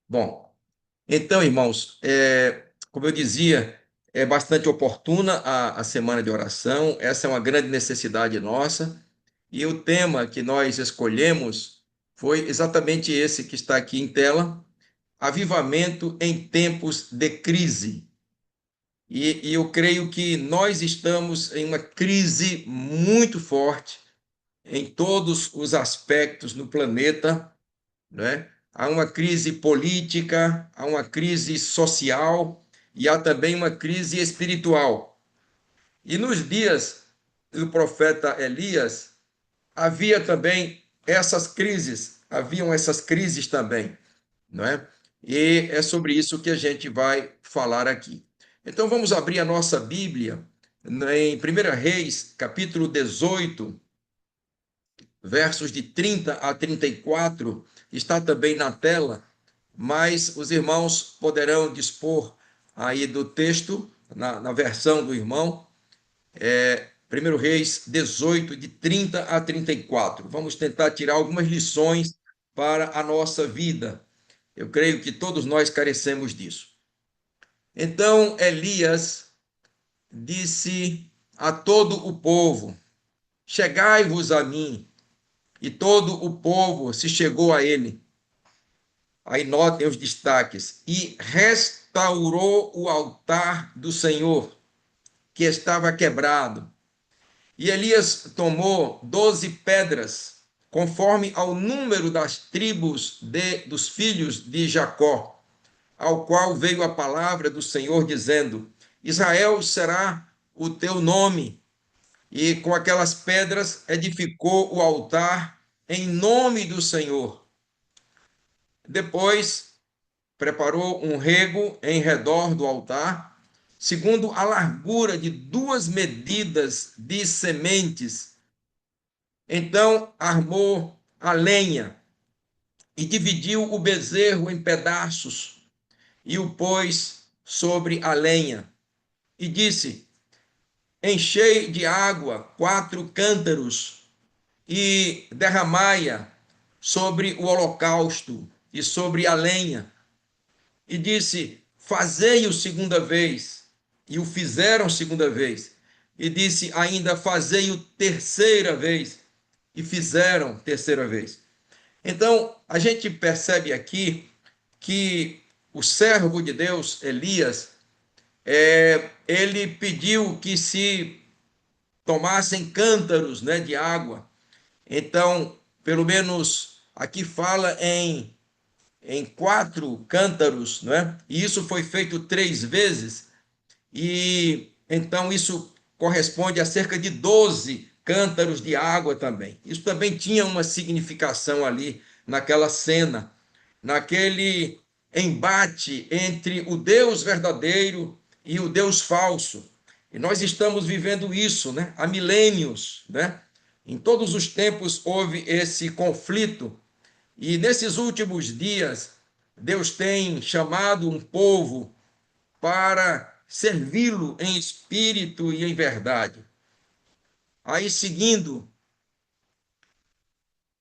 Bom, então, irmãos, como eu dizia, é bastante oportuna a semana de oração, essa é uma grande necessidade nossa, e o tema que nós escolhemos foi exatamente esse que está aqui em tela: avivamento em tempos de crise. E eu creio que nós estamos em uma crise muito forte em todos os aspectos no planeta, né? Há uma crise política, há uma crise social e há também uma crise espiritual. E nos dias do profeta Elias, havia também haviam essas crises também, não é? E é sobre isso que a gente vai falar aqui. Então vamos abrir a nossa Bíblia em 1 Reis, capítulo 18, versos de 30 a 34, está também na tela, mas os irmãos poderão dispor aí do texto, na versão do irmão, 1 Reis 18, de 30 a 34. Vamos tentar tirar algumas lições para a nossa vida. Eu creio que todos nós carecemos disso. Então Elias disse a todo o povo: chegai-vos a mim. E todo o povo se chegou a ele. Aí notem os destaques. E restaurou o altar do Senhor, que estava quebrado. E Elias tomou 12 pedras, conforme ao número das tribos dos filhos de Jacó, ao qual veio a palavra do Senhor, dizendo: Israel será o teu nome. E com aquelas pedras edificou o altar em nome do Senhor. Depois preparou um rego em redor do altar, segundo a largura de 2 medidas de sementes. Então armou a lenha e dividiu o bezerro em pedaços e o pôs sobre a lenha. E disse: enchei de água 4 cântaros e derramai-a sobre o holocausto e sobre a lenha. E disse: fazei-o segunda vez. E o fizeram segunda vez. E disse ainda: fazei-o terceira vez. E fizeram terceira vez. Então, a gente percebe aqui que o servo de Deus, Elias, ele pediu que se tomassem cântaros, né, de água. Então, pelo menos aqui fala em 4 cântaros, não é? E isso foi feito 3 vezes, e então isso corresponde a cerca de 12 cântaros de água também. Isso também tinha uma significação ali naquela cena, naquele embate entre o Deus verdadeiro e o Deus falso. E nós estamos vivendo isso, né? Há milênios, né? Em todos os tempos houve esse conflito, e nesses últimos dias, Deus tem chamado um povo para servi-lo em espírito e em verdade. Aí, seguindo,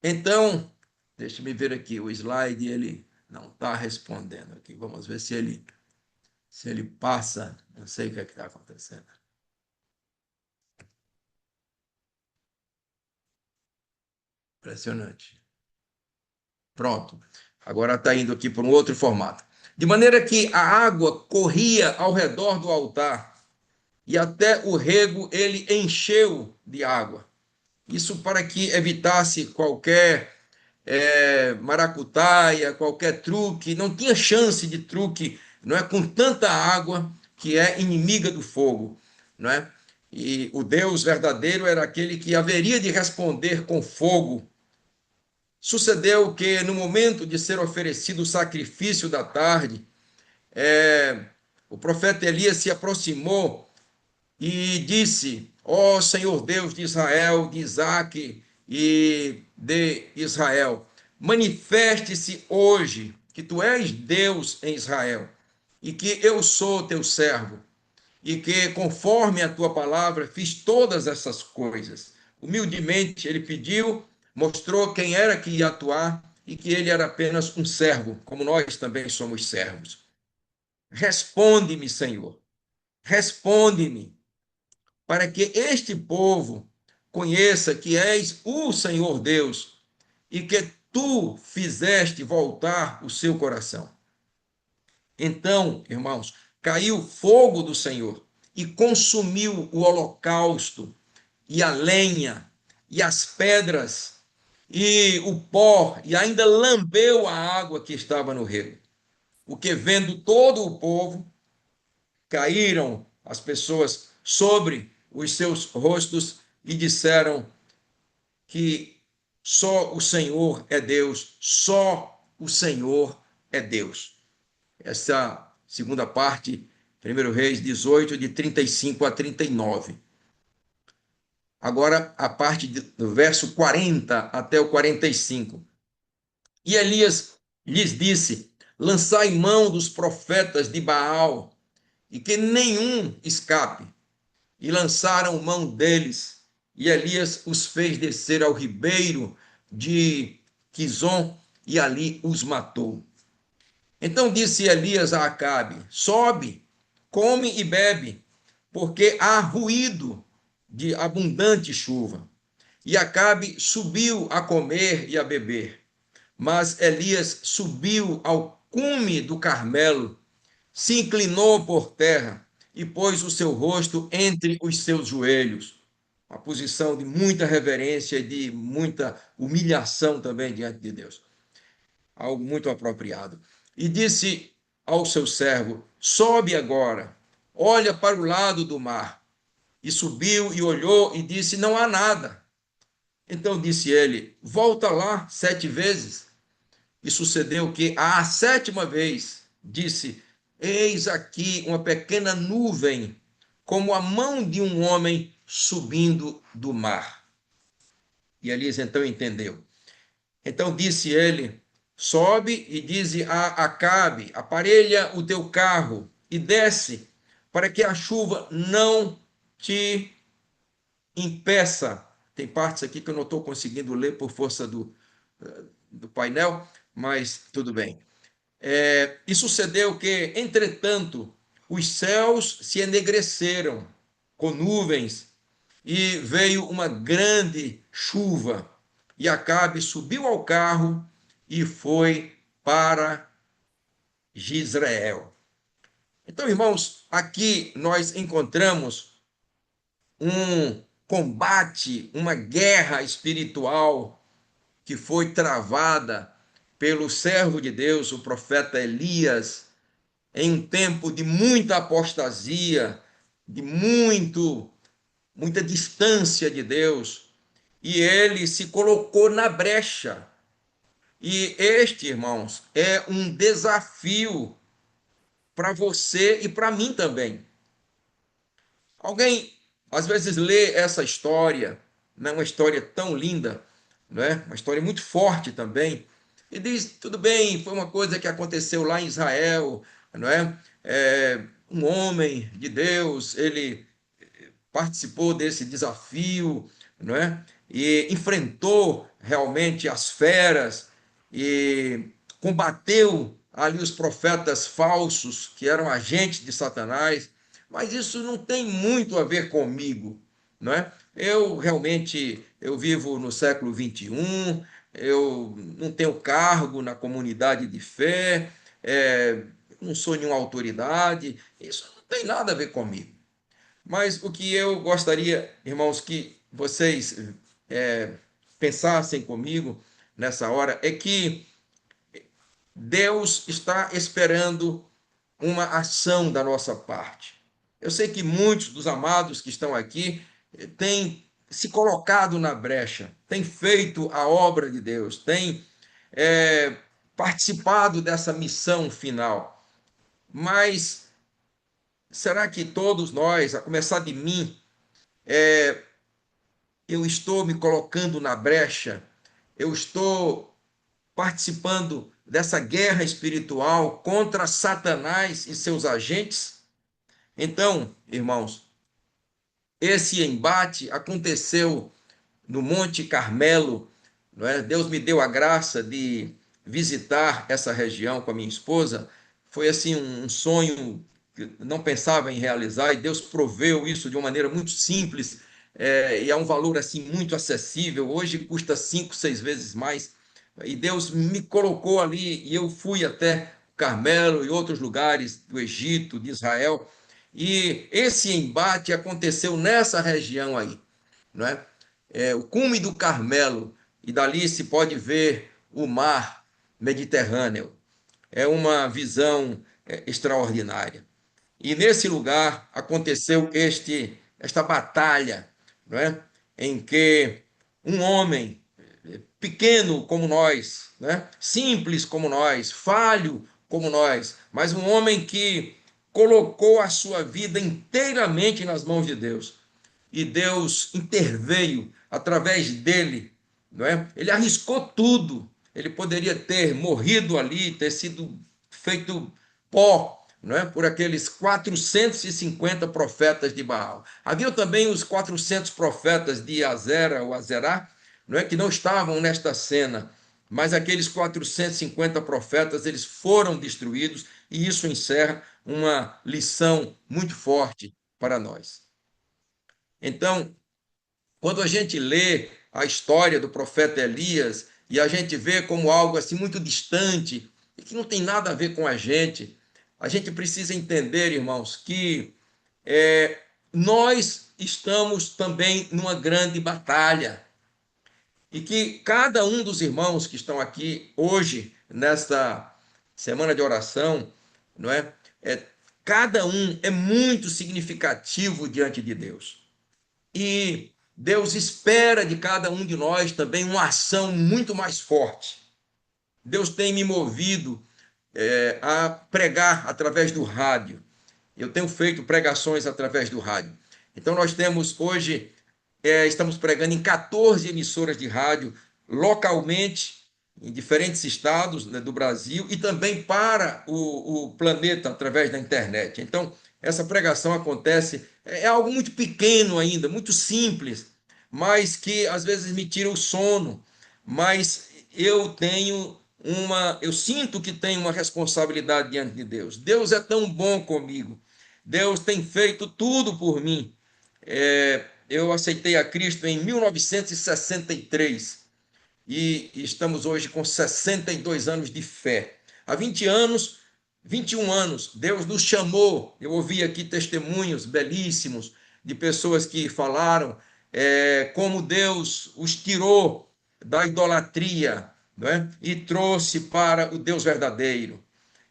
então, deixa-me ver aqui, o slide, ele não está respondendo aqui. Vamos ver se ele passa. Não sei o que é que está acontecendo. Impressionante. Pronto. Agora está indo aqui para um outro formato. De maneira que a água corria ao redor do altar, e até o rego ele encheu de água. Isso para que evitasse qualquer maracutaia, qualquer truque. Não tinha chance de truque, não é, com tanta água que é inimiga do fogo, não é? E o Deus verdadeiro era aquele que haveria de responder com fogo. Sucedeu que no momento de ser oferecido o sacrifício da tarde, o profeta Elias se aproximou e disse: ó Senhor Deus de Israel, de Isaque e de Israel, manifeste-se hoje que tu és Deus em Israel e que eu sou teu servo e que, conforme a tua palavra, fiz todas essas coisas. Humildemente ele pediu, mostrou quem era que ia atuar e que ele era apenas um servo, como nós também somos servos. Responde-me, Senhor, responde-me, para que este povo conheça que és o Senhor Deus e que tu fizeste voltar o seu coração. Então, irmãos, caiu fogo do Senhor e consumiu o holocausto e a lenha e as pedras e o pó e ainda lambeu a água que estava no rego. O que vendo todo o povo, caíram as pessoas sobre os seus rostos e disseram que só o Senhor é Deus, só o Senhor é Deus. Essa segunda parte, 1 Reis 18, de 35 a 39. Agora, a parte do verso 40 até o 45. E Elias lhes disse: lançai mão dos profetas de Baal, e que nenhum escape. E lançaram mão deles. E Elias os fez descer ao ribeiro de Quizon, e ali os matou. Então disse Elias a Acabe: sobe, come e bebe, porque há ruído de abundante chuva. E Acabe subiu a comer e a beber. Mas Elias subiu ao cume do Carmelo, se inclinou por terra e pôs o seu rosto entre os seus joelhos. Uma posição de muita reverência e de muita humilhação também diante de Deus. Algo muito apropriado. E disse ao seu servo: sobe agora, olha para o lado do mar. E subiu e olhou e disse: não há nada. Então disse ele: volta lá 7 vezes. E sucedeu que, à 7ª vez, disse: eis aqui uma pequena nuvem, como a mão de um homem subindo do mar. E Elias então entendeu. Então disse ele: sobe e dize a Acabe: aparelha o teu carro e desce, para que a chuva não te impeça. Tem partes aqui que eu não estou conseguindo ler por força do painel, mas tudo bem. E sucedeu que, entretanto, os céus se enegreceram com nuvens e veio uma grande chuva. E Acabe subiu ao carro e foi para Jezreel. Então, irmãos, aqui nós encontramos um combate, uma guerra espiritual que foi travada pelo servo de Deus, o profeta Elias, em um tempo de muita apostasia, de muita distância de Deus, e ele se colocou na brecha. E este, irmãos, é um desafio para você e para mim também. Alguém às vezes lê essa história, não é uma história tão linda, não é? Uma história muito forte também, e diz: tudo bem, foi uma coisa que aconteceu lá em Israel, não é? Um homem de Deus, ele participou desse desafio, não é? E enfrentou realmente as feras e combateu ali os profetas falsos que eram agentes de Satanás, mas isso não tem muito a ver comigo, não é? Eu vivo no século 21, eu não tenho cargo na comunidade de fé, não sou nenhuma autoridade, isso não tem nada a ver comigo. Mas o que eu gostaria, irmãos, que vocês é, pensassem comigo nessa hora é que Deus está esperando uma ação da nossa parte. Eu sei que muitos dos amados que estão aqui têm se colocado na brecha, têm feito a obra de Deus, têm participado dessa missão final. Mas será que todos nós, a começar de mim, eu estou me colocando na brecha, eu estou participando dessa guerra espiritual contra Satanás e seus agentes? Então, irmãos, esse embate aconteceu no Monte Carmelo, não é? Deus me deu a graça de visitar essa região com a minha esposa. Foi assim um sonho que não pensava em realizar e Deus proveu isso de uma maneira muito simples, e a um valor assim muito acessível. Hoje custa 5, 6 vezes mais. E Deus me colocou ali e eu fui até Carmelo e outros lugares do Egito, de Israel. E esse embate aconteceu nessa região aí, não é? O cume do Carmelo, e dali se pode ver o mar Mediterrâneo. É uma visão extraordinária. E nesse lugar aconteceu esta batalha, não é? Em que um homem pequeno como nós, né? Simples como nós, falho como nós, mas um homem que colocou a sua vida inteiramente nas mãos de Deus. E Deus interveio através dele, não é? Ele arriscou tudo. Ele poderia ter morrido ali, ter sido feito pó, não é? Por aqueles 450 profetas de Baal. Havia também os 400 profetas de Azera ou Azerá, não é? Que não estavam nesta cena, mas aqueles 450 profetas, eles foram destruídos, e isso encerra uma lição muito forte para nós. Então, quando a gente lê a história do profeta Elias e a gente vê como algo assim muito distante e que não tem nada a ver com a gente precisa entender, irmãos, que nós estamos também numa grande batalha e que cada um dos irmãos que estão aqui hoje nesta semana de oração, não é? Cada um é muito significativo diante de Deus. E Deus espera de cada um de nós também uma ação muito mais forte. Deus tem me movido a pregar através do rádio. Eu tenho feito pregações através do rádio. Então, nós temos hoje, estamos pregando em 14 emissoras de rádio, localmente, em diferentes estados, né, do Brasil, e também para o planeta, através da internet. Então, essa pregação acontece, é algo muito pequeno ainda, muito simples, mas que às vezes me tira o sono. Mas eu sinto que tenho uma responsabilidade diante de Deus. Deus é tão bom comigo. Deus tem feito tudo por mim. Eu aceitei a Cristo em 1963 e estamos hoje com 62 anos de fé. Há 20 anos, 21 anos, Deus nos chamou. Eu ouvi aqui testemunhos belíssimos de pessoas que falaram como Deus os tirou da idolatria, não é? E trouxe para o Deus verdadeiro.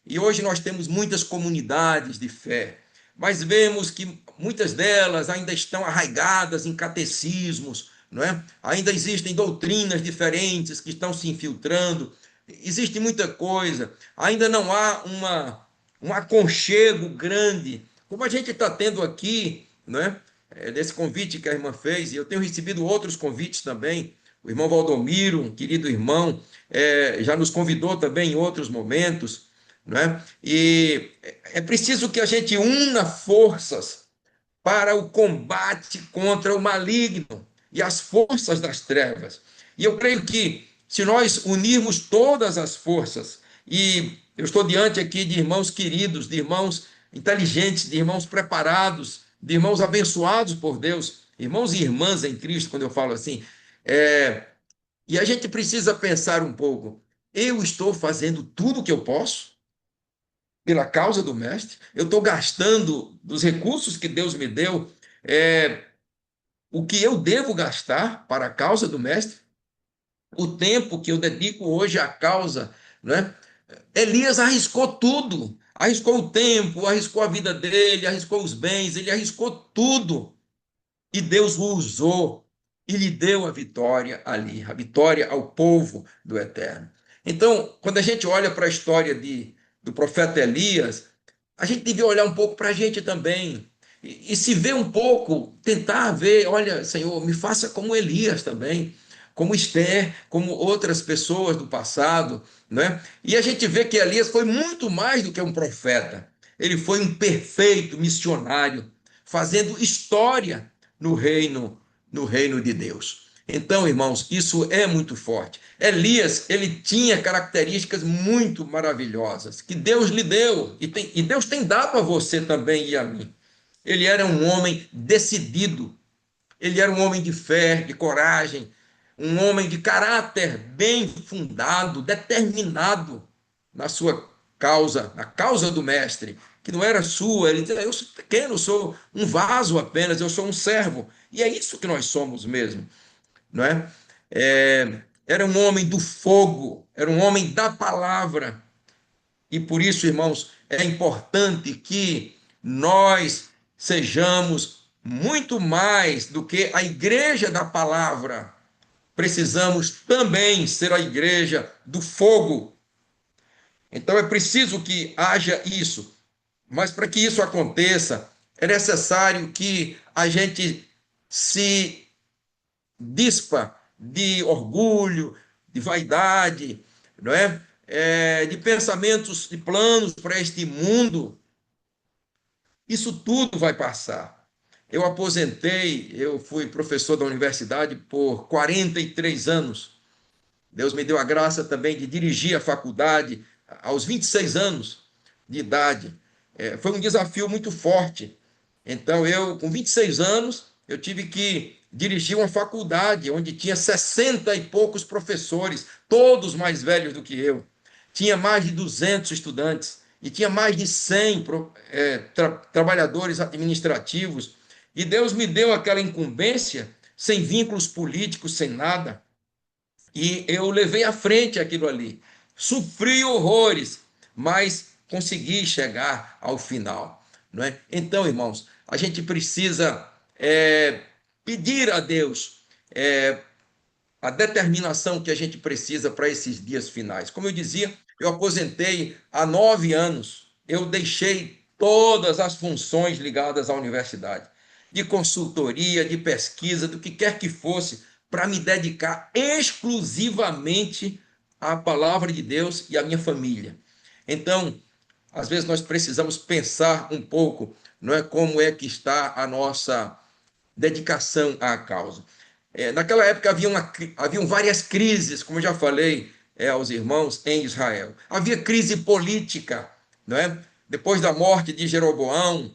E hoje nós temos muitas comunidades de fé, mas vemos que muitas delas ainda estão arraigadas em catecismos, não é? Ainda existem doutrinas diferentes que estão se infiltrando, existe muita coisa, ainda não há um aconchego grande, como a gente está tendo aqui, não é? Desse convite que a irmã fez, e eu tenho recebido outros convites também. O irmão Valdomiro, um querido irmão, já nos convidou também em outros momentos, não é? E é preciso que a gente una forças para o combate contra o maligno e as forças das trevas. E eu creio que se nós unirmos todas as forças, e eu estou diante aqui de irmãos queridos, de irmãos inteligentes, de irmãos preparados, de irmãos abençoados por Deus, irmãos e irmãs em Cristo, quando eu falo assim, e a gente precisa pensar um pouco: eu estou fazendo tudo o que eu posso pela causa do mestre? Eu estou gastando dos recursos que Deus me deu, o que eu devo gastar para a causa do mestre? O tempo que eu dedico hoje à causa, né? Elias arriscou tudo, arriscou o tempo, arriscou a vida dele, arriscou os bens, ele arriscou tudo. E Deus o usou e lhe deu a vitória ali, a vitória ao povo do Eterno. Então, quando a gente olha para a história do profeta Elias, a gente deve olhar um pouco para a gente também. E se ver um pouco, tentar ver, olha, Senhor, me faça como Elias também, como Esther, como outras pessoas do passado, não é? E a gente vê que Elias foi muito mais do que um profeta. Ele foi um perfeito missionário, fazendo história no reino de Deus. Então, irmãos, isso é muito forte. Elias, ele tinha características muito maravilhosas que Deus lhe deu e Deus tem dado a você também e a mim. Ele era um homem decidido, ele era um homem de fé, de coragem, um homem de caráter bem fundado, determinado na sua causa, na causa do mestre, que não era sua. Ele dizia: eu sou pequeno, eu sou um vaso apenas, eu sou um servo. E é isso que nós somos mesmo, não é? Era um homem do fogo, era um homem da palavra. E por isso, irmãos, é importante que nós sejamos muito mais do que a igreja da palavra. Precisamos também ser a igreja do fogo. Então é preciso que haja isso. Mas para que isso aconteça, é necessário que a gente se dispa de orgulho, de vaidade, não é? De pensamentos e planos para este mundo. Isso tudo vai passar. Eu aposentei, eu fui professor da universidade por 43 anos. Deus me deu a graça também de dirigir a faculdade aos 26 anos de idade. Foi um desafio muito forte. Então, eu, com 26 anos, eu tive que dirigir uma faculdade onde tinha 60 e poucos professores, todos mais velhos do que eu. Tinha mais de 200 estudantes e tinha mais de 100 trabalhadores administrativos. E Deus me deu aquela incumbência, sem vínculos políticos, sem nada. E eu levei à frente aquilo ali. Sofri horrores, mas consegui chegar ao final. Não é? Então, irmãos, a gente precisa pedir a Deus a determinação que a gente precisa para esses dias finais. Como eu dizia, eu aposentei há 9 anos. Eu deixei todas as funções ligadas à universidade, de consultoria, de pesquisa, do que quer que fosse, para me dedicar exclusivamente à palavra de Deus e à minha família. Então, às vezes nós precisamos pensar um pouco, não é, como é que está a nossa dedicação à causa. Naquela época haviam várias crises, como eu já falei aos irmãos, em Israel. Havia crise política, não é? Depois da morte de Jeroboão,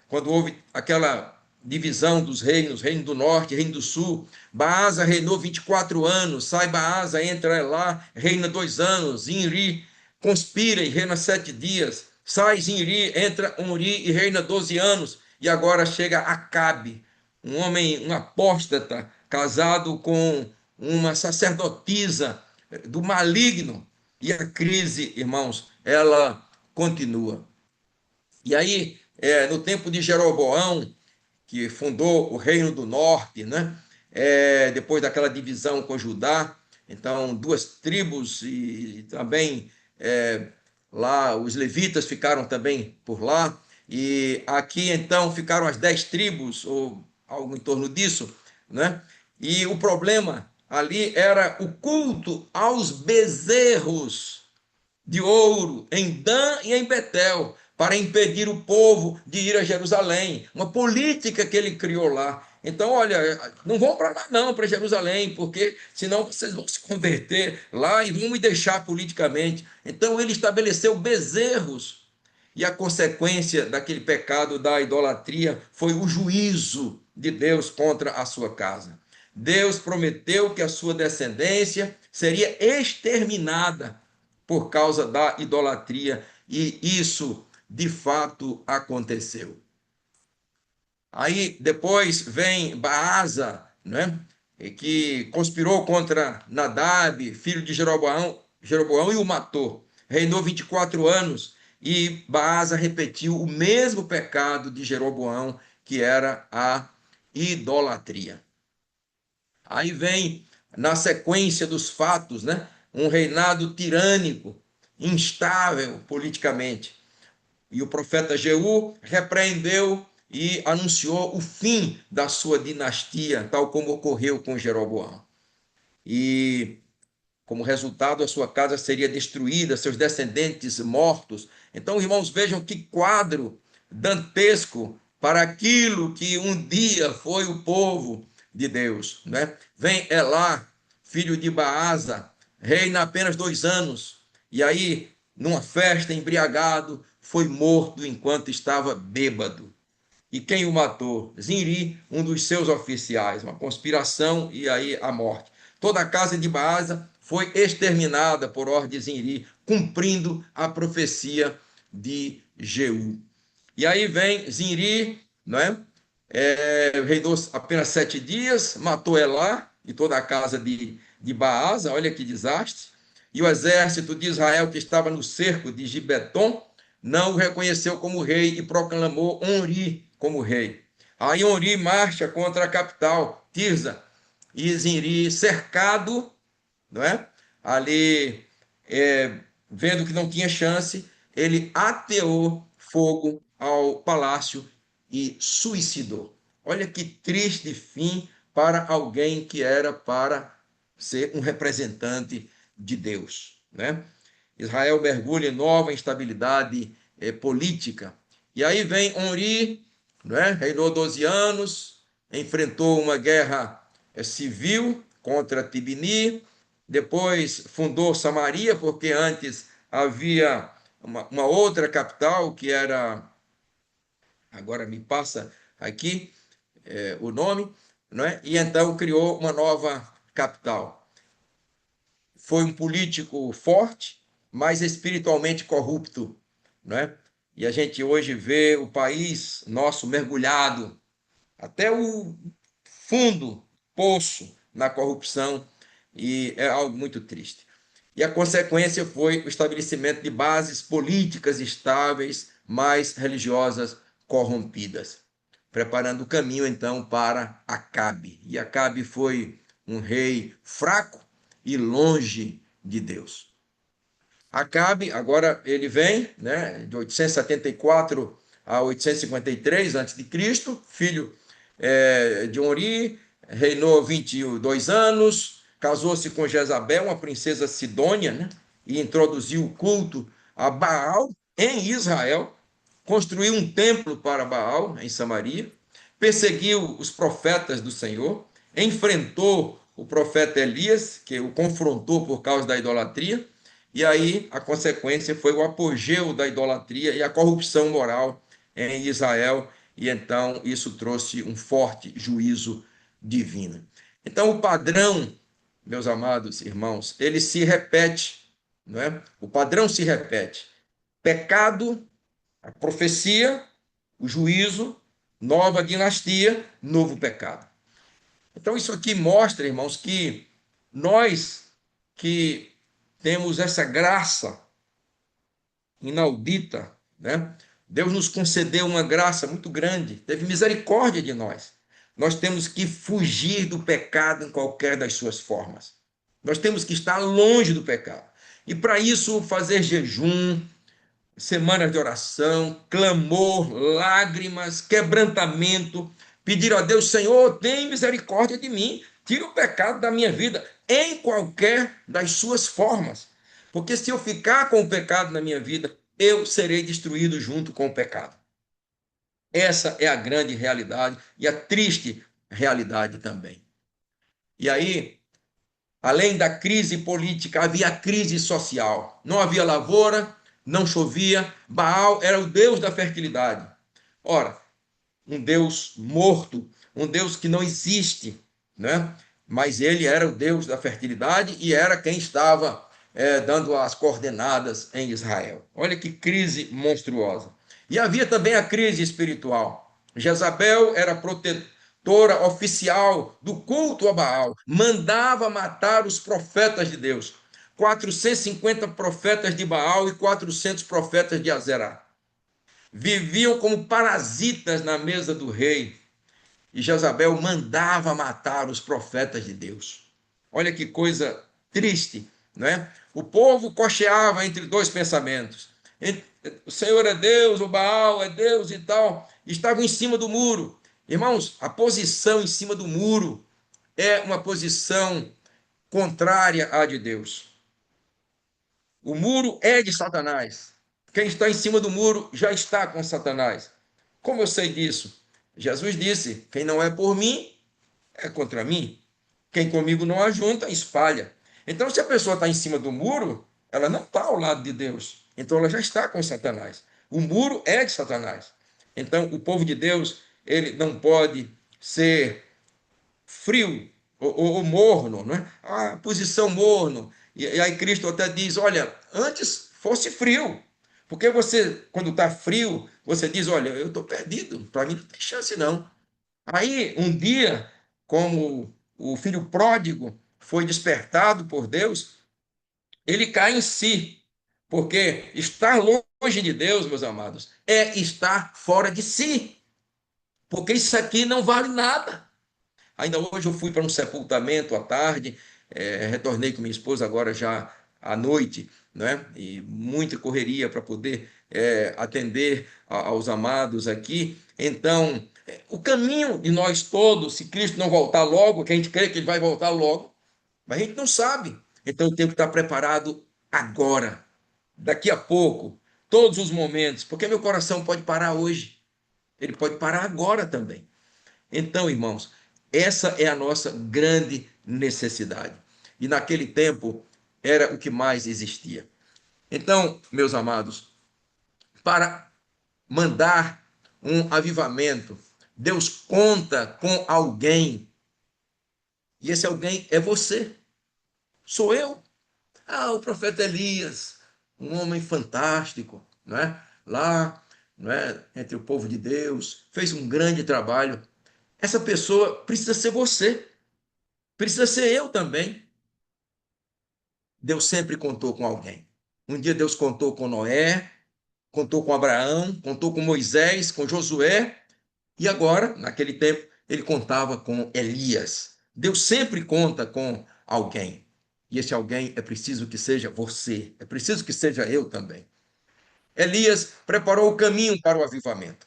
quando houve aquela divisão dos reinos, reino do norte, reino do sul, Baasa reinou 24 anos, sai Baasa, entra lá, reina 2 anos, Zinri conspira e reina 7 dias, sai Zinri, entra Omri e reina 12 anos, e agora chega Acabe, um homem, um apóstata, casado com uma sacerdotisa do maligno. E a crise, irmãos, ela continua. E aí, no tempo de Jeroboão, que fundou o Reino do Norte, né? Depois daquela divisão com Judá, então 2 tribos e também lá os levitas ficaram também por lá, e aqui então ficaram as 10 tribos, ou algo em torno disso, né? E o problema ali era o culto aos bezerros de ouro em Dan e em Betel, para impedir o povo de ir a Jerusalém. Uma política que ele criou lá. Então, olha, não vão para lá não, para Jerusalém, porque senão vocês vão se converter lá e vão me deixar politicamente. Então, ele estabeleceu bezerros. E a consequência daquele pecado da idolatria foi o juízo de Deus contra a sua casa. Deus prometeu que a sua descendência seria exterminada por causa da idolatria, e isso de fato aconteceu. Aí depois vem Baasa, né, que conspirou contra Nadab, filho de Jeroboão, e o matou. Reinou 24 anos e Baasa repetiu o mesmo pecado de Jeroboão, que era a idolatria. Aí vem, na sequência dos fatos, né, um reinado tirânico, instável politicamente. E o profeta Jeú repreendeu e anunciou o fim da sua dinastia, tal como ocorreu com Jeroboão. E, como resultado, a sua casa seria destruída, seus descendentes mortos. Então, irmãos, vejam que quadro dantesco para aquilo que um dia foi o povo de Deus, né? Vem Elá, filho de Baasa, reina apenas 2 anos, e aí, numa festa, embriagado, foi morto enquanto estava bêbado. E quem o matou? Zinri, um dos seus oficiais, uma conspiração e aí a morte. Toda a casa de Baasa foi exterminada por ordem de Zinri, cumprindo a profecia de Jeú. E aí vem Zinri, não é? Reinou apenas 7 dias, matou Elá e toda a casa de Baasa, olha que desastre. E o exército de Israel, que estava no cerco de Gibeton, não o reconheceu como rei e proclamou Onri como rei. Aí Onri marcha contra a capital, Tirza, e Zinri, cercado, não é? Ali, vendo que não tinha chance, ele ateou fogo ao palácio e suicidou. Olha que triste fim para alguém que era para ser um representante de Deus, né? Israel mergulha em nova instabilidade política. E aí vem Onri, né? Reinou 12 anos, enfrentou uma guerra civil contra Tibni, depois fundou Samaria, porque antes havia uma outra capital que era, agora me passa aqui o nome, não é? E então criou uma nova capital. Foi um político forte, mas espiritualmente corrupto, não é? E a gente hoje vê o país nosso mergulhado até o fundo, poço na corrupção, e é algo muito triste. E a consequência foi o estabelecimento de bases políticas estáveis, mas religiosas corrompidas, preparando o caminho então para Acabe. E Acabe foi um rei fraco e longe de Deus. Acabe, agora ele vem, né, de 874 a 853 a.C., filho de Onri, reinou 22 anos, casou-se com Jezabel, uma princesa sidônia, né, e introduziu o culto a Baal em Israel, construiu um templo para Baal em Samaria, perseguiu os profetas do Senhor, enfrentou o profeta Elias, que o confrontou por causa da idolatria, e aí a consequência foi o apogeu da idolatria e a corrupção moral em Israel, e então isso trouxe um forte juízo divino. Então o padrão, meus amados irmãos, ele se repete, não é? O padrão se repete. Pecado, a profecia, o juízo, nova dinastia, novo pecado. Então isso aqui mostra, irmãos, que nós que temos essa graça inaudita, né? Deus nos concedeu uma graça muito grande, teve misericórdia de nós. Nós temos que fugir do pecado em qualquer das suas formas. Nós temos que estar longe do pecado. E para isso, fazer jejum, semanas de oração, clamor, lágrimas, quebrantamento, pedir a Deus, Senhor, tem misericórdia de mim, tira o pecado da minha vida, em qualquer das suas formas. Porque se eu ficar com o pecado na minha vida, eu serei destruído junto com o pecado. Essa é a grande realidade e a triste realidade também. E aí, além da crise política, havia crise social. Não havia lavoura, não chovia. Baal era o deus da fertilidade. Ora, um deus morto, um deus que não existe, né? Mas ele era o deus da fertilidade e era quem estava dando as coordenadas em Israel. Olha que crise monstruosa. E havia também a crise espiritual. Jezabel era protetora oficial do culto a Baal, mandava matar os profetas de Deus. 450 profetas de Baal e 400 profetas de Azerá. Viviam como parasitas na mesa do rei. E Jezabel mandava matar os profetas de Deus. Olha que coisa triste, não é? O povo cocheava entre dois pensamentos. O Senhor é Deus, o Baal é Deus e tal. Estavam em cima do muro. Irmãos, a posição em cima do muro é uma posição contrária à de Deus. O muro é de Satanás. Quem está em cima do muro já está com Satanás. Como eu sei disso? Jesus disse: quem não é por mim, é contra mim. Quem comigo não ajunta, espalha. Então, se a pessoa está em cima do muro, ela não está ao lado de Deus. Então, ela já está com Satanás. O muro é de Satanás. Então, o povo de Deus, ele não pode ser frio ou morno, não é? A posição morno. E aí Cristo até diz: olha, antes fosse frio. Porque você, quando está frio, você diz: olha, eu estou perdido, para mim não tem chance não. Aí, um dia, como o filho pródigo foi despertado por Deus, ele cai em si. Porque estar longe de Deus, meus amados, é estar fora de si. Porque isso aqui não vale nada. Ainda hoje eu fui para um sepultamento à tarde, retornei com minha esposa agora já à noite, né? E muita correria para poder atender aos amados aqui. Então, o caminho de nós todos, se Cristo não voltar logo, que a gente crê que ele vai voltar logo, mas a gente não sabe. Então, eu tenho que estar preparado agora, daqui a pouco, todos os momentos, porque meu coração pode parar hoje, ele pode parar agora também. Então, irmãos, essa é a nossa grande necessidade. E naquele tempo era o que mais existia. Então, meus amados, para mandar um avivamento, Deus conta com alguém, e esse alguém é você, sou eu. Ah, o profeta Elias, um homem fantástico, não é? Lá, não é? Entre o povo de Deus, fez um grande trabalho. Essa pessoa precisa ser você. Precisa ser eu também. Deus sempre contou com alguém. Um dia Deus contou com Noé, contou com Abraão, contou com Moisés, com Josué, e agora, naquele tempo, ele contava com Elias. Deus sempre conta com alguém. E esse alguém é preciso que seja você, é preciso que seja eu também. Elias preparou o caminho para o avivamento.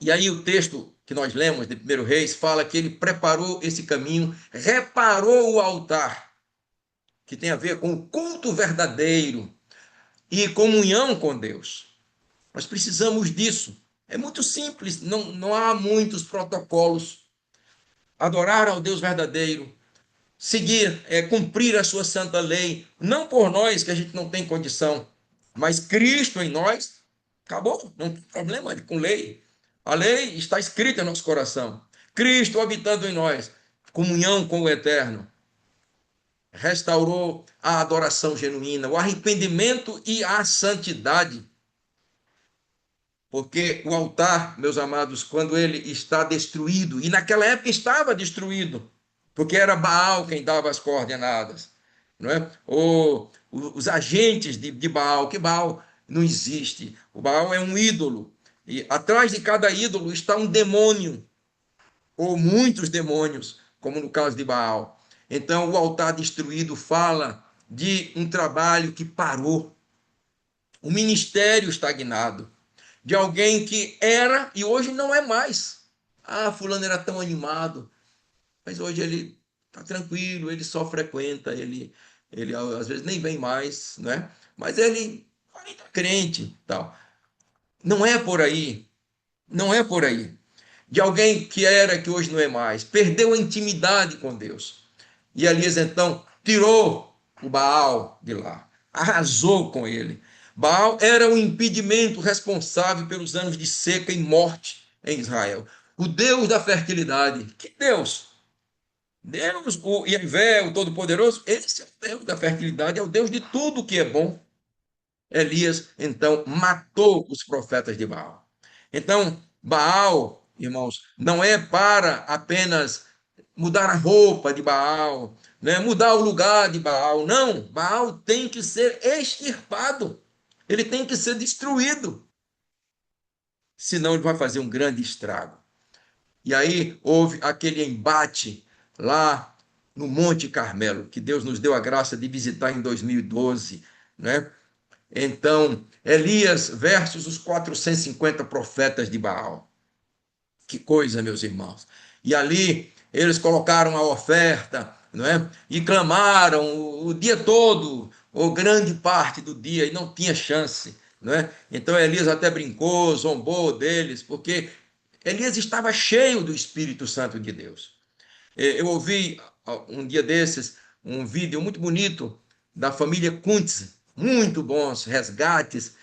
E aí o texto que nós lemos de 1 Reis fala que ele preparou esse caminho, reparou o altar, que tem a ver com o culto verdadeiro e comunhão com Deus. Nós precisamos disso. É muito simples, não há muitos protocolos. Adorar ao Deus verdadeiro, seguir, cumprir a sua santa lei, não por nós, que a gente não tem condição, mas Cristo em nós, acabou, não tem problema com lei. A lei está escrita em nosso coração. Cristo habitando em nós, comunhão com o Eterno. Restaurou a adoração genuína, o arrependimento e a santidade. Porque o altar, meus amados, quando ele está destruído, e naquela época estava destruído, porque era Baal quem dava as coordenadas, não é? Ou os agentes de Baal, que Baal não existe. O Baal é um ídolo, e atrás de cada ídolo está um demônio, ou muitos demônios, como no caso de Baal. Então, o altar destruído fala de um trabalho que parou, um ministério estagnado, de alguém que era e hoje não é mais. Ah, fulano era tão animado, mas hoje ele está tranquilo, ele só frequenta, ele às vezes nem vem mais, né? Mas ele está crente, tal. Não é por aí, não é por aí. De alguém que era, que hoje não é mais, perdeu a intimidade com Deus. E Elias então tirou o Baal de lá, arrasou com ele. Baal era o impedimento responsável pelos anos de seca e morte em Israel. O Deus da fertilidade. Que Deus? Deus, o Yahvé, o Todo-Poderoso, esse é o Deus da fertilidade, é o Deus de tudo que é bom. Elias, então, matou os profetas de Baal. Então, Baal, irmãos, não é para apenas mudar a roupa de Baal, né? Mudar o lugar de Baal. Não, Baal tem que ser extirpado. Ele tem que ser destruído. Senão ele vai fazer um grande estrago. E aí houve aquele embate lá no Monte Carmelo, que Deus nos deu a graça de visitar em 2012, né? Então, Elias versus os 450 profetas de Baal. Que coisa, meus irmãos. E ali eles colocaram a oferta, não é? E clamaram o dia todo, ou grande parte do dia, e não tinha chance, não é? Então Elias até brincou, zombou deles, porque Elias estava cheio do Espírito Santo de Deus. Eu ouvi um dia desses um vídeo muito bonito da família Kuntz, muito bons resgates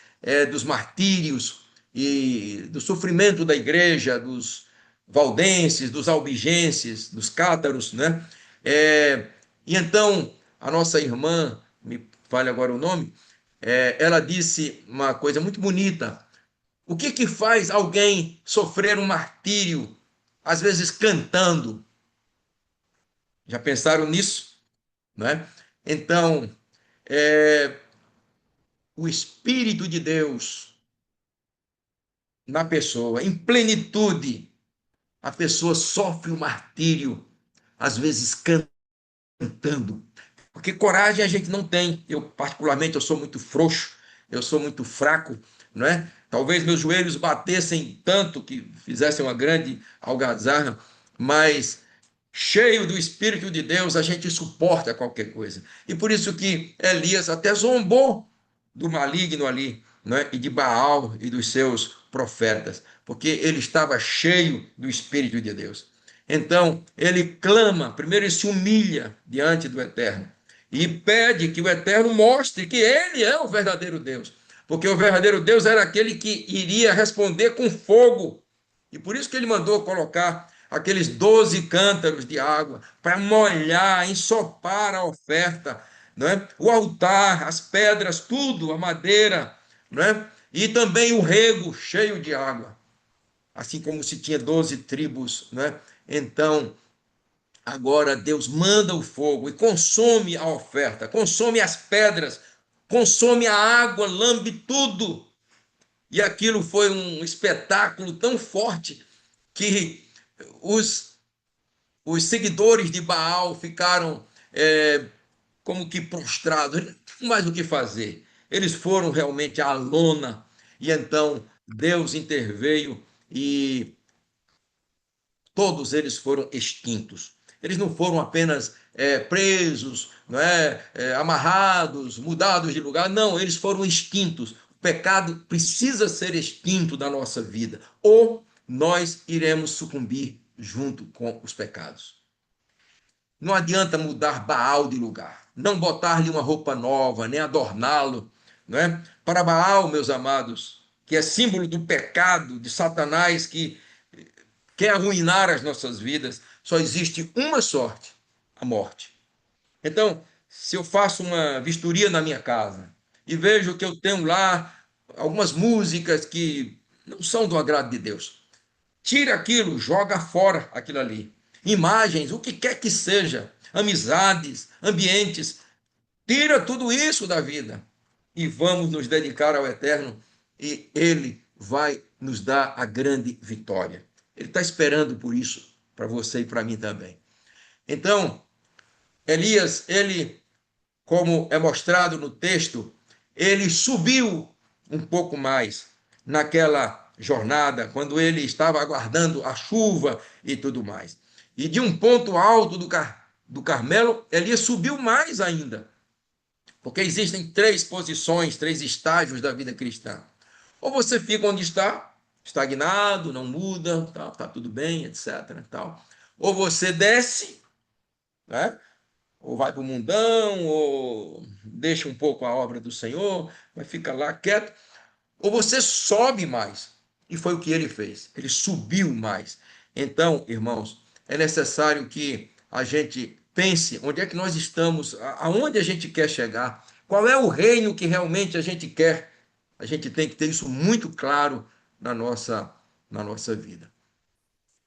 dos martírios e do sofrimento da igreja, dos valdenses, dos albigenses, dos cátaros, né? E então a nossa irmã, me fale agora o nome, ela disse uma coisa muito bonita. O que que faz alguém sofrer um martírio, às vezes cantando? Já pensaram nisso? Né? Então, é, o Espírito de Deus na pessoa, em plenitude, a pessoa sofre o martírio, às vezes cantando. Porque coragem a gente não tem. Eu, particularmente, eu sou muito frouxo, eu sou muito fraco, não é? Talvez meus joelhos batessem tanto que fizessem uma grande algazarra, mas cheio do Espírito de Deus, a gente suporta qualquer coisa. E por isso que Elias até zombou do maligno ali, né? E de Baal e dos seus profetas, porque ele estava cheio do Espírito de Deus. Então, ele clama, primeiro ele se humilha diante do Eterno e pede que o Eterno mostre que ele é o verdadeiro Deus, porque o verdadeiro Deus era aquele que iria responder com fogo. E por isso que ele mandou colocar aqueles 12 cântaros de água para molhar, ensopar a oferta, não é? O altar, as pedras, tudo, a madeira, não é? E também o rego cheio de água, assim como se tinha 12 tribos, não é? Então, agora Deus manda o fogo e consome a oferta, consome as pedras, consome a água, lambe tudo. E aquilo foi um espetáculo tão forte que os, os seguidores de Baal ficaram como que prostrados, não tinham mais o que fazer. Eles foram realmente à lona, e então Deus interveio e todos eles foram extintos. Eles não foram apenas presos, não amarrados, mudados de lugar. Não, eles foram extintos. O pecado precisa ser extinto da nossa vida, ou nós iremos sucumbir junto com os pecados. Não adianta mudar Baal de lugar, não botar-lhe uma roupa nova, nem adorná-lo, não é? Para Baal, meus amados, que é símbolo do pecado de Satanás, que quer arruinar as nossas vidas, só existe uma sorte: a morte. Então, se eu faço uma vistoria na minha casa e vejo que eu tenho lá algumas músicas que não são do agrado de Deus, tira aquilo, joga fora aquilo ali. Imagens, o que quer que seja, amizades, ambientes, tira tudo isso da vida e vamos nos dedicar ao Eterno e Ele vai nos dar a grande vitória. Ele está esperando por isso, para você e para mim também. Então, Elias, ele, como é mostrado no texto, ele subiu um pouco mais naquela jornada, quando ele estava aguardando a chuva e tudo mais. E de um ponto alto do Carmelo, Elias subiu mais ainda, porque existem três posições, três estágios da vida cristã. Ou você fica onde está, estagnado, não muda, tá tudo bem, etc. Tal. Ou você desce, né? Ou vai para o mundão, ou deixa um pouco a obra do Senhor, mas fica lá quieto. Ou você sobe mais. E foi o que ele fez. Ele subiu mais. Então, irmãos, é necessário que a gente pense onde é que nós estamos, aonde a gente quer chegar, qual é o reino que realmente a gente quer. A gente tem que ter isso muito claro na nossa vida.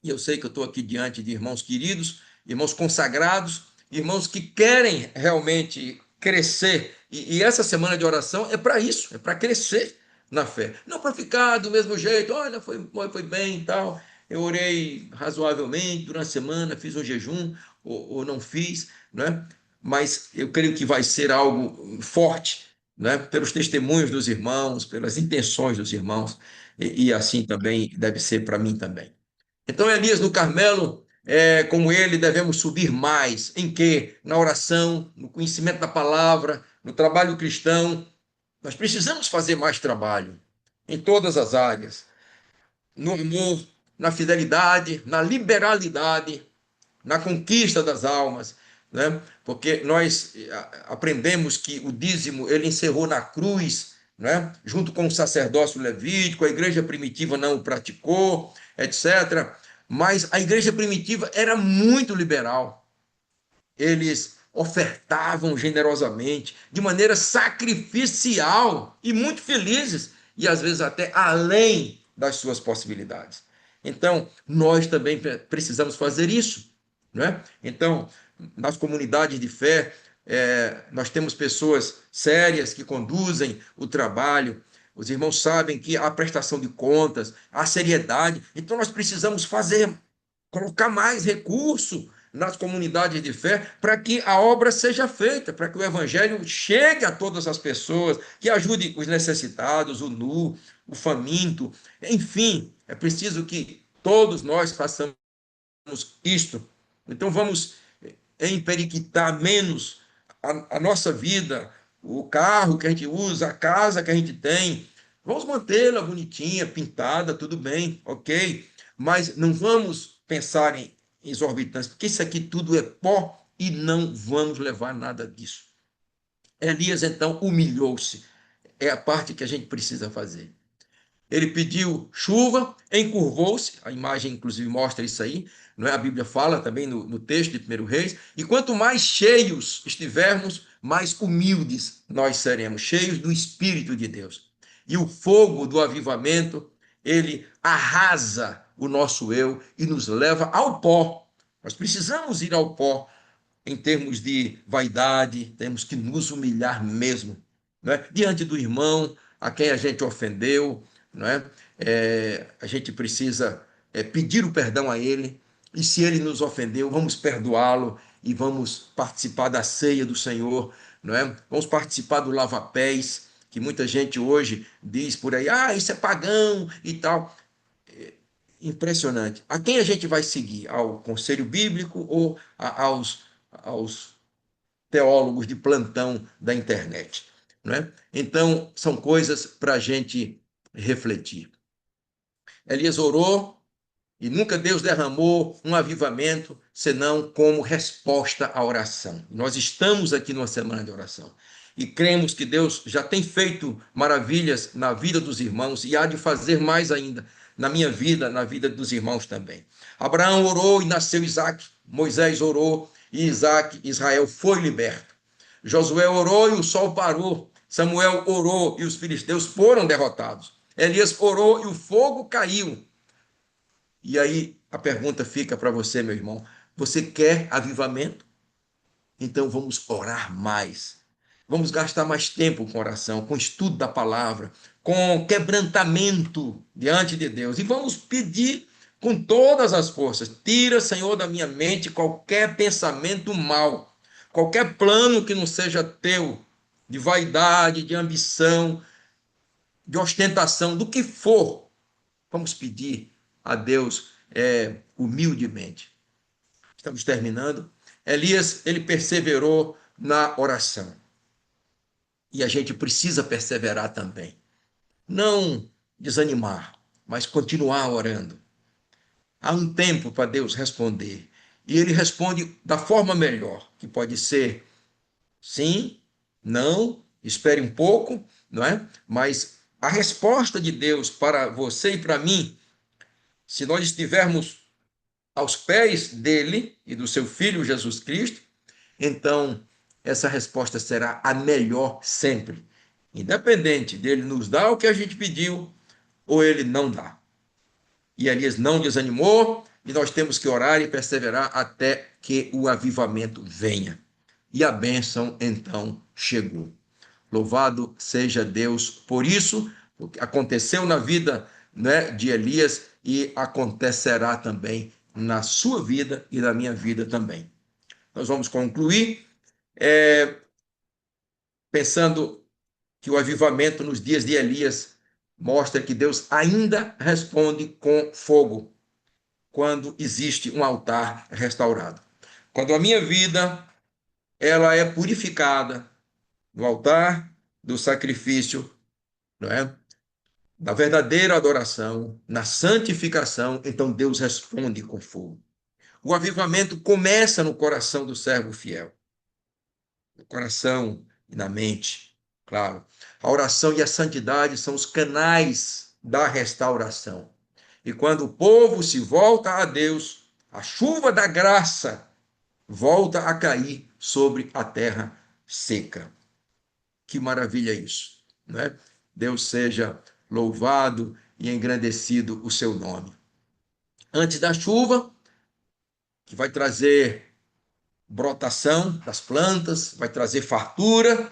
E eu sei que eu estou aqui diante de irmãos queridos, irmãos consagrados, irmãos que querem realmente crescer. E essa semana de oração é para isso, é para crescer na fé. Não para ficar do mesmo jeito, olha, foi bem e tal. Eu orei razoavelmente durante a semana, fiz um jejum, ou não fiz, né? Mas eu creio que vai ser algo forte, né? Pelos testemunhos dos irmãos, pelas intenções dos irmãos, e assim também deve ser para mim também. Então, Elias no Carmelo, como ele, devemos subir mais. Em quê? Na oração, no conhecimento da palavra, no trabalho cristão. Nós precisamos fazer mais trabalho em todas as áreas. No amor, na fidelidade, na liberalidade, na conquista das almas, né? Porque nós aprendemos que o dízimo ele encerrou na cruz, né? Junto com o sacerdócio levítico, a igreja primitiva não o praticou, etc. Mas a igreja primitiva era muito liberal. Eles ofertavam generosamente, de maneira sacrificial e muito felizes, e às vezes até além das suas possibilidades. Então, nós também precisamos fazer isso, não é? Então, nas comunidades de fé, nós temos pessoas sérias que conduzem o trabalho. Os irmãos sabem que há prestação de contas, há seriedade. Então, nós precisamos colocar mais recurso nas comunidades de fé para que a obra seja feita, para que o evangelho chegue a todas as pessoas, que ajude os necessitados, o nu, o faminto, enfim, é preciso que todos nós façamos isto. Então vamos emperiquitar menos a nossa vida, o carro que a gente usa, a casa que a gente tem. Vamos mantê-la bonitinha, pintada, tudo bem, ok? Mas não vamos pensar em exorbitância, porque isso aqui tudo é pó e não vamos levar nada disso. Elias então humilhou-se. É a parte que a gente precisa fazer. Ele pediu chuva, encurvou-se, a imagem inclusive mostra isso aí, não é? A Bíblia fala também no texto de 1 Reis, e quanto mais cheios estivermos, mais humildes nós seremos, cheios do Espírito de Deus. E o fogo do avivamento, ele arrasa o nosso eu e nos leva ao pó. Nós precisamos ir ao pó em termos de vaidade, temos que nos humilhar mesmo, não é? Diante do irmão a quem a gente ofendeu, não é? A gente precisa pedir o perdão a ele, e se ele nos ofendeu, vamos perdoá-lo e vamos participar da ceia do Senhor, não é? Vamos participar do lava-pés, que muita gente hoje diz por aí, isso é pagão e tal. Impressionante. A quem a gente vai seguir? Ao conselho bíblico ou aos teólogos de plantão da internet? Não é? Então, são coisas para a gente refletir. Elias orou e nunca Deus derramou um avivamento senão como resposta à oração. Nós estamos aqui numa semana de oração e cremos que Deus já tem feito maravilhas na vida dos irmãos e há de fazer mais ainda na minha vida, na vida dos irmãos também. Abraão orou e nasceu Isaac. Moisés orou e Israel foi liberto. Josué orou e o sol parou. Samuel orou e os filisteus foram derrotados. Elias orou e o fogo caiu. E aí a pergunta fica para você, meu irmão: você quer avivamento? Então vamos orar mais. Vamos gastar mais tempo com oração, com estudo da palavra, com quebrantamento diante de Deus. E vamos pedir com todas as forças: tira, Senhor, da minha mente qualquer pensamento mau, qualquer plano que não seja teu, de vaidade, de ambição, de ostentação, do que for. Vamos pedir a Deus humildemente. Estamos terminando. Elias, ele perseverou na oração. E a gente precisa perseverar também. Não desanimar, mas continuar orando. Há um tempo para Deus responder. E ele responde da forma melhor, que pode ser sim, não, espere um pouco, não é? Mas a resposta de Deus para você e para mim, se nós estivermos aos pés dele e do seu filho Jesus Cristo, então essa resposta será a melhor sempre, independente dele nos dar o que a gente pediu ou ele não dá. E Elias não desanimou, e nós temos que orar e perseverar até que o avivamento venha. E a bênção então chegou. Louvado seja Deus por isso, o que aconteceu na vida, né, de Elias e acontecerá também na sua vida e na minha vida também. Nós vamos concluir pensando que o avivamento nos dias de Elias mostra que Deus ainda responde com fogo quando existe um altar restaurado. Quando a minha vida ela é purificada no altar do sacrifício, não é? Na verdadeira adoração, na santificação, então Deus responde com fogo. O avivamento começa no coração do servo fiel, no coração e na mente, claro. A oração e a santidade são os canais da restauração. E quando o povo se volta a Deus, a chuva da graça volta a cair sobre a terra seca. Que maravilha isso, né? Deus seja louvado e engrandecido o seu nome. Antes da chuva, que vai trazer brotação das plantas, vai trazer fartura,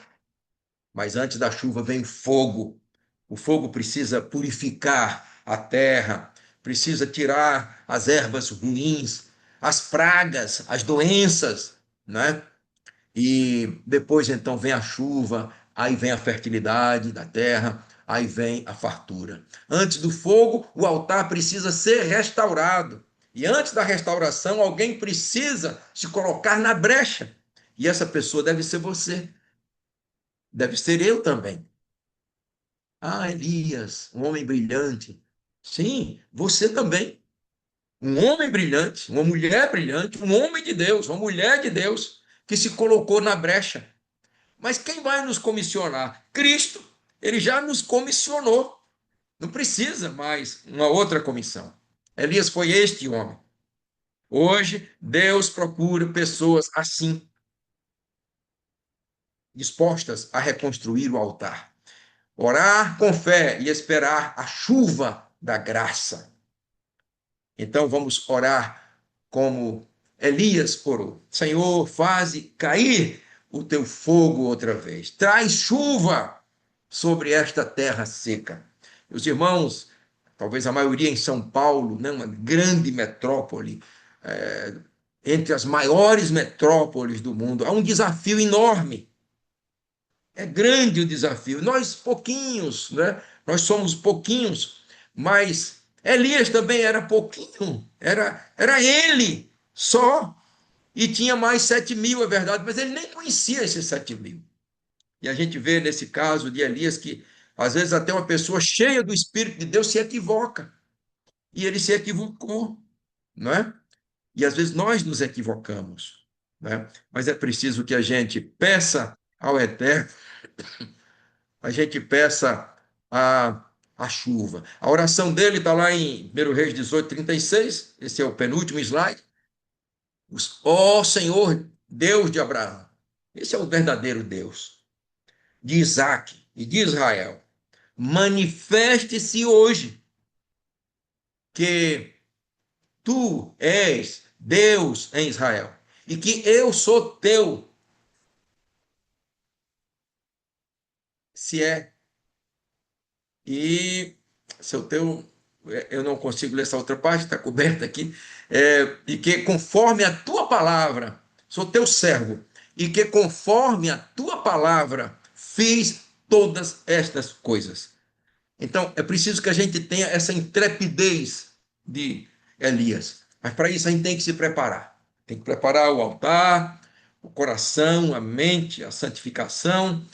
mas antes da chuva vem fogo. O fogo precisa purificar a terra, precisa tirar as ervas ruins, as pragas, as doenças, né? E depois então vem a chuva, aí vem a fertilidade da terra, aí vem a fartura. Antes do fogo, o altar precisa ser restaurado. E antes da restauração, alguém precisa se colocar na brecha. E essa pessoa deve ser você, deve ser eu também. Ah, Elias, um homem brilhante. Sim, você também. Um homem brilhante, uma mulher brilhante, um homem de Deus, uma mulher de Deus, que se colocou na brecha. Mas quem vai nos comissionar? Cristo. Ele já nos comissionou. Não precisa mais uma outra comissão. Elias foi este homem. Hoje, Deus procura pessoas assim, dispostas a reconstruir o altar. Orar com fé e esperar a chuva da graça. Então vamos orar como Elias orou. Senhor, faze cair o teu fogo outra vez. Traz chuva sobre esta terra seca. Os irmãos, talvez a maioria em São Paulo, né, uma grande metrópole, é, entre as maiores metrópoles do mundo, há um desafio enorme. É grande o desafio. Nós pouquinhos, né? Nós somos pouquinhos, mas Elias também era pouquinho. Era ele só. E tinha mais 7.000, é verdade, mas ele nem conhecia esses 7.000. E a gente vê nesse caso de Elias que às vezes até uma pessoa cheia do Espírito de Deus se equivoca. E ele se equivocou, não é? E às vezes nós nos equivocamos, né? Mas é preciso que a gente peça ao Eterno, a gente peça a chuva. A oração dele está lá em 1 Reis 18:36. Esse é o penúltimo slide. Ó Senhor, Deus de Abraão, esse é o verdadeiro Deus, de Isaac e de Israel. Manifeste-se hoje que tu és Deus em Israel e que eu sou teu, se é. E se eu teu, eu não consigo ler essa outra parte, está coberta aqui, e que conforme a tua palavra, sou teu servo, e que conforme a tua palavra fiz todas estas coisas. Então, é preciso que a gente tenha essa intrepidez de Elias. Mas para isso a gente tem que se preparar. Tem que preparar o altar, o coração, a mente, a santificação,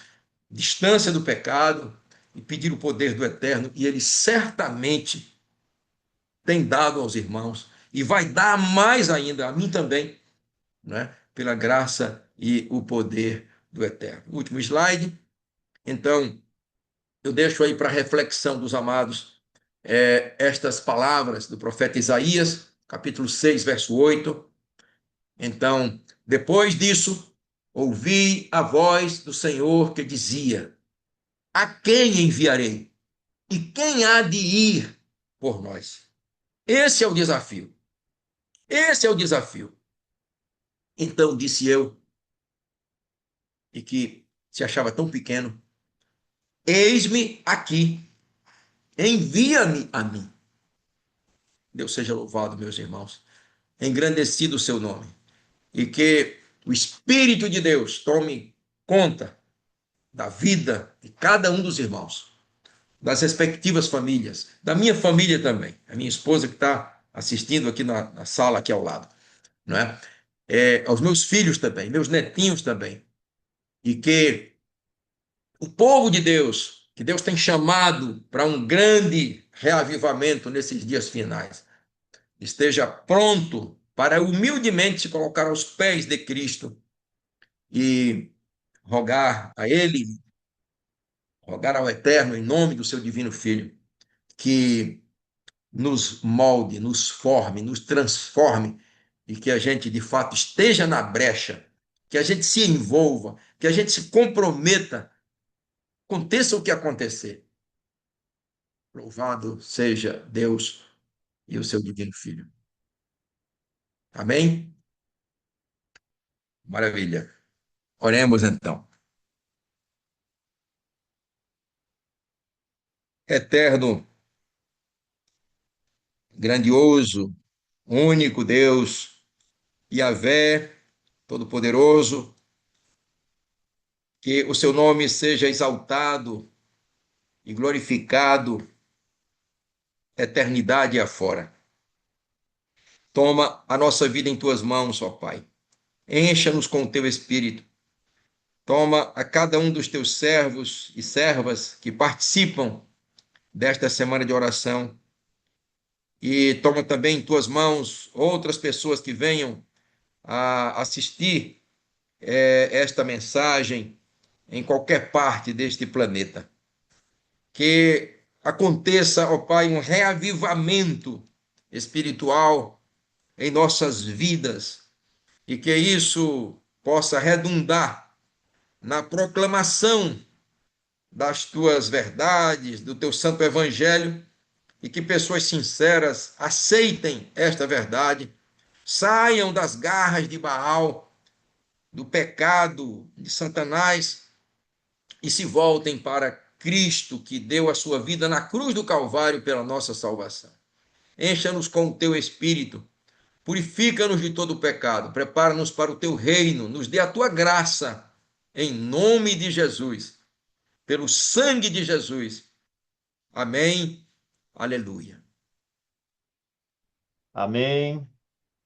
distância do pecado e pedir o poder do Eterno. E ele certamente tem dado aos irmãos e vai dar mais ainda, a mim também, né? Pela graça e o poder do Eterno. Último slide. Então, eu deixo aí para reflexão dos amados estas palavras do profeta Isaías, capítulo 6, verso 8. Então, depois disso, ouvi a voz do Senhor que dizia: a quem enviarei? E quem há de ir por nós? Esse é o desafio. Esse é o desafio. Então disse eu, e que se achava tão pequeno: eis-me aqui, envia-me a mim. Deus seja louvado, meus irmãos. Engrandecido o seu nome. E que o Espírito de Deus tome conta da vida de cada um dos irmãos, das respectivas famílias, da minha família também, a minha esposa que está assistindo aqui na sala aqui ao lado, não é? Aos meus filhos também, meus netinhos também, e que o povo de Deus, que Deus tem chamado para um grande reavivamento nesses dias finais, esteja pronto para humildemente se colocar aos pés de Cristo e rogar a Ele, rogar ao Eterno, em nome do seu divino Filho, que nos molde, nos forme, nos transforme e que a gente, de fato, esteja na brecha, que a gente se envolva, que a gente se comprometa, aconteça o que acontecer. Louvado seja Deus e o seu divino Filho. Amém? Maravilha. Oremos então. Eterno, grandioso, único Deus, Yahvé, Todo-Poderoso, que o seu nome seja exaltado e glorificado eternidade afora. Toma a nossa vida em tuas mãos, ó Pai. Encha-nos com o teu espírito. Toma a cada um dos teus servos e servas que participam desta semana de oração e toma também em tuas mãos outras pessoas que venham a assistir esta mensagem em qualquer parte deste planeta. Que aconteça, ó Pai, um reavivamento espiritual em nossas vidas e que isso possa redundar na proclamação das tuas verdades, do teu santo evangelho e que pessoas sinceras aceitem esta verdade, saiam das garras de Baal, do pecado de Satanás e se voltem para Cristo, que deu a sua vida na cruz do Calvário pela nossa salvação. Encha-nos com o teu espírito, purifica-nos de todo o pecado, prepara-nos para o teu reino, nos dê a tua graça, em nome de Jesus, pelo sangue de Jesus. Amém. Aleluia. Amém.